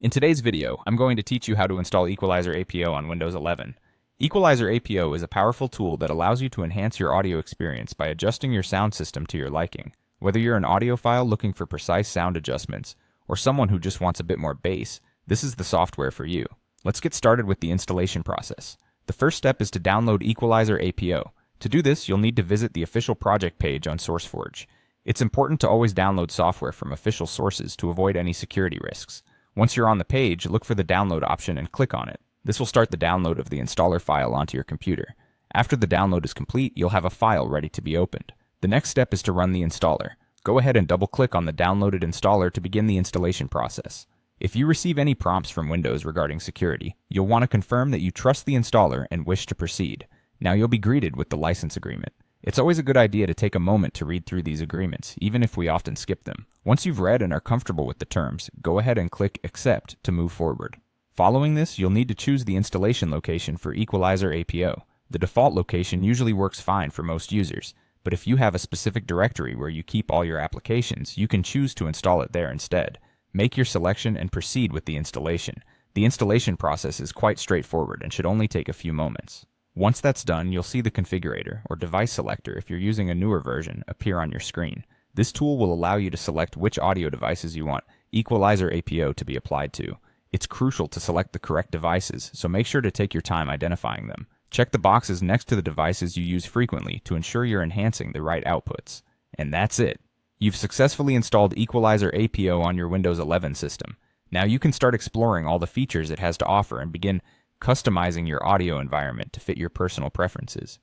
In today's video, I'm going to teach you how to install Equalizer APO on Windows 11. Equalizer APO is a powerful tool that allows you to enhance your audio experience by adjusting your sound system to your liking. Whether you're an audiophile looking for precise sound adjustments, or someone who just wants a bit more bass, this is the software for you. Let's get started with the installation process. The first step is to download Equalizer APO. To do this, you'll need to visit the official project page on SourceForge. It's important to always download software from official sources to avoid any security risks. Once you're on the page, look for the download option and click on it. This will start the download of the installer file onto your computer. After the download is complete, you'll have a file ready to be opened. The next step is to run the installer. Go ahead and double-click on the downloaded installer to begin the installation process. If you receive any prompts from Windows regarding security, you'll want to confirm that you trust the installer and wish to proceed. Now you'll be greeted with the license agreement. It's always a good idea to take a moment to read through these agreements, even if we often skip them. Once you've read and are comfortable with the terms, go ahead and click Accept to move forward. Following this, you'll need to choose the installation location for Equalizer APO. The default location usually works fine for most users, but if you have a specific directory where you keep all your applications, you can choose to install it there instead. Make your selection and proceed with the installation. The installation process is quite straightforward and should only take a few moments. Once that's done, you'll see the configurator, or device selector if you're using a newer version, appear on your screen. This tool will allow you to select which audio devices you want Equalizer APO to be applied to. It's crucial to select the correct devices, so make sure to take your time identifying them. Check the boxes next to the devices you use frequently to ensure you're enhancing the right outputs. And that's it. You've successfully installed Equalizer APO on your Windows 11 system. Now you can start exploring all the features it has to offer and begin customizing your audio environment to fit your personal preferences.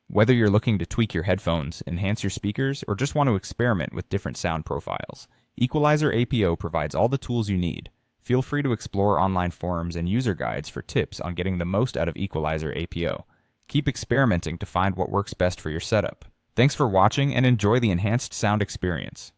Whether you're looking to tweak your headphones, enhance your speakers, or just want to experiment with different sound profiles, Equalizer APO provides all the tools you need. Feel free to explore online forums and user guides for tips on getting the most out of Equalizer APO. Keep experimenting to find what works best for your setup. Thanks for watching and enjoy the enhanced sound experience.